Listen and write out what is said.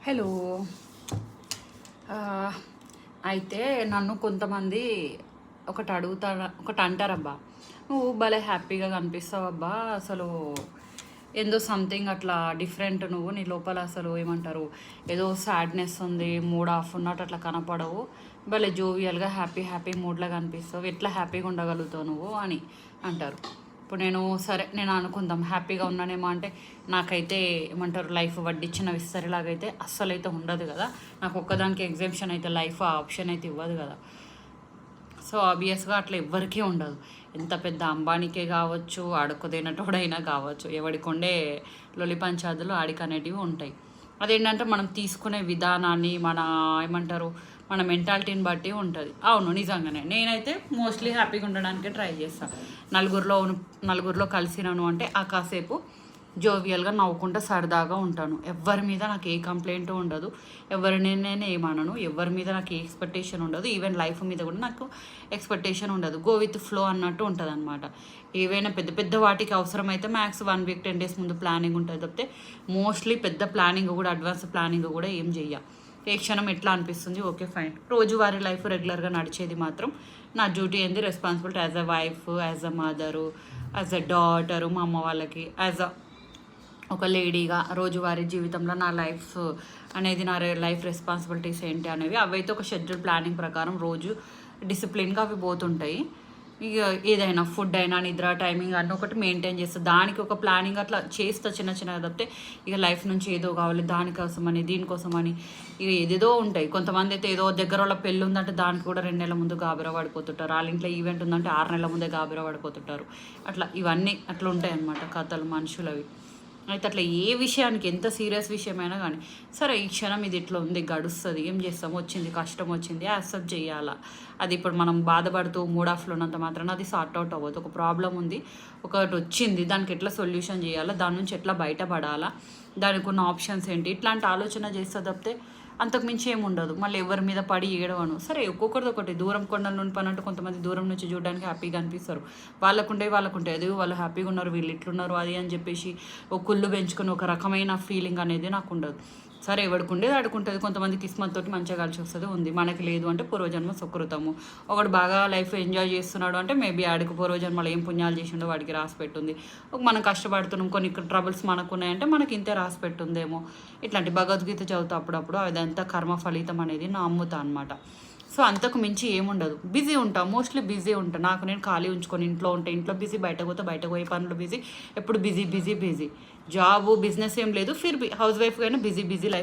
Hello. ఆహ్, అయితే నన్ను కొంతమంది ఒకటి అంటారబ్బా, "నువ్వు భలే హ్యాపీగా కనిపిస్తావబ్బా! అసలు ఏందో సంథింగ్ అట్లా డిఫరెంట్ నువ్వు. నీ లోపల అసలు ఏమంటారు, ఏదో సాడ్‌నెస్ ఉంది, మూడ్ ఆఫ్ ఉన్నట్టు అట్లా కనపడవు. భలే జోవియల్‌గా హ్యాపీ మూడ్‌లో కనిపిస్తావు. ఎట్లా హ్యాపీగా ఉండగలుగుతావు నువ్వు" అని అంటారు. ఇప్పుడు నేను అనుకుందాం హ్యాపీగా ఉన్నానేమో అంటే, నాకైతే ఏమంటారు లైఫ్ వడ్డిచ్చిన విస్తరిలాగైతే అస్సలైతే ఉండదు కదా. నాకు ఒక్కదానికి ఎగ్జామ్షన్ అయితే లైఫ్ ఆ ఆప్షన్ అయితే ఇవ్వదు కదా. సో ఆబ్వియస్గా అట్లా ఎవ్వరికీ ఉండదు. ఎంత పెద్ద అంబానీకే కావచ్చు, అడుక్కుతినేటోడైనా కావచ్చు, ఎవడికొండే లొలి పంచాదులు ఆడికి అనేటివి ఉంటాయి. అదేంటంటే మనం తీసుకునే విధానాన్ని, ఏమంటారు మన మెంటాలిటీని బట్టి ఉంటుంది. అవును, నిజంగానే నేనైతే మోస్ట్లీ హ్యాపీగా ఉండడానికి ట్రై చేస్తాను. నలుగురిలో కలిసినాను అంటే ఆ కాసేపు జోవియల్గా నవ్వుకుంటూ సరదాగా ఉంటాను. ఎవరి మీద నాకు ఏ కంప్లైంట్ ఉండదు, ఎవరిని నేను ఏమనను, ఎవరి మీద నాకు ఏ ఎక్స్పెక్టేషన్ ఉండదు. ఈవెన్ లైఫ్ మీద కూడా నాకు ఎక్స్పెక్టేషన్ ఉండదు. గో విత్ ఫ్లో అన్నట్టు ఉంటుంది అనమాట. ఏవైనా పెద్ద పెద్ద వాటికి అవసరమైతే మ్యాక్స్ 1 వీక్ 10 డేస్ ముందు ప్లానింగ్ ఉంటుంది తప్పితే మోస్ట్లీ పెద్ద ప్లానింగ్ కూడా, అడ్వాన్స్ ప్లానింగ్ కూడా ఏం చెయ్య. ఏ క్షణం ఎట్లా అనిపిస్తుంది, ఓకే ఫైన్. రోజువారీ లైఫ్ రెగ్యులర్గా నడిచేది మాత్రం నా డ్యూటీ ఏంది, responsibility as a wife, as a mother, as a daughter, మా అమ్మ వాళ్ళకి, యాజ్ అ ఒక లేడీగా రోజువారీ జీవితంలో నా లైఫ్ అనేది, నా లైఫ్ రెస్పాన్సిబిలిటీస్ ఏంటి అనేవి అవైతే ఒక షెడ్యూల్ ప్లానింగ్ ప్రకారం రోజు డిసిప్లిన్గా అవి పోతుంటాయి. ఇక ఏదైనా ఫుడ్ అయినా, నిద్ర టైమింగ్ అన్నీ ఒకటి మెయింటైన్ చేస్తా. దానికి ఒక ప్లానింగ్ అట్లా చేస్తా చిన్న చిన్నగా తప్పితే ఇక లైఫ్ నుంచి ఏదో కావాలి దానికోసమని దీనికోసమని ఇక ఏదేదో ఉంటాయి. కొంతమంది అయితే ఏదో దగ్గర వాళ్ళ పెళ్ళి ఉందంటే దానికి కూడా 2 నెలల ముందు గాబరా పడిపోతుంటారు. వాళ్ళ ఇంట్లో ఈవెంట్ ఉందంటే 6 నెలల ముందే గాబరా పడిపోతుంటారు. అట్లా ఇవన్నీ అట్లా ఉంటాయి అన్నమాట కథలు మనుషులవి. అయితే అట్లా ఏ విషయానికి, ఎంత సీరియస్ విషయమైనా కానీ, సరే ఈ క్షణం ఇది ఇట్లా ఉంది, గడుస్తుంది, ఏం చేస్తాం, వచ్చింది కష్టం వచ్చింది, యాక్సెప్ట్ చేయాలా. అది ఇప్పుడు మనం బాధపడుతూ మూడ్ ఆఫ్లో ఉన్నంత మాత్రాన అది సార్ట్ అవుట్ అవ్వదు. ఒక ప్రాబ్లం ఉంది, ఒకటి వచ్చింది, దానికి ఎట్లా సొల్యూషన్ చేయాలా, దాని నుంచి ఎట్లా బయటపడాలా, దానికి ఉన్న ఆప్షన్స్ ఏంటి, ఇట్లాంటి ఆలోచన చేస్తే తప్పితే అంతకుమించి ఏమి ఉండదు. మళ్ళీ ఎవరి మీద పడి ఏడవను. సరే ఒక్కొక్కరిది ఒకటి, దూరం కొండల నుండి పని అంటే కొంతమంది దూరం నుంచి చూడడానికి హ్యాపీగా అనిపిస్తారు. వాళ్ళకుంటే అది వాళ్ళు హ్యాపీగా ఉన్నారు, వీళ్ళు ఇట్లున్నారు అది అని చెప్పేసి ఒక కుళ్ళు పెంచుకొని ఒక రకమైన ఫీలింగ్ అనేది నాకు ఉండదు. సరే ఎవడికి ఉండేది ఆడుకుంటుంది. కొంతమంది కిస్మత్ తోటి మంచిగా కలిసి వస్తుంది, ఉంది. మనకి లేదు అంటే పూర్వజన్మ సుకృతము. ఒకడు బాగా లైఫ్ ఎంజాయ్ చేస్తున్నాడు అంటే మేబీ ఆడికి పూర్వజన్మలో ఏం పుణ్యాలు చేసిండో వాడికి రాసి పెట్టుంది. మనం కష్టపడుతున్నాం, కొన్ని ట్రబుల్స్ మనకు ఉన్నాయంటే మనకి ఇంతే రాసి పెట్టుందేమో. ఇట్లాంటి భగవద్గీత చదువుతా అప్పుడప్పుడు, అదంతా కర్మ ఫలితం అనేది నా అమ్ముతా అనమాట. సో అంతకు మించి ఏముండదు. బిజీ ఉంటా, మోస్ట్లీ బిజీ ఉంటా. నాకు నేను ఖాళీ ఉంచుకొని ఇంట్లో ఉంటే ఇంట్లో బిజీ, బయటకు పోయే పనులు బిజీ, ఎప్పుడు బిజీ. జాబు బిజినెస్ ఏం లేదు, ఫిర్ హౌస్ వైఫ్ అయినా బిజీ లైఫ్.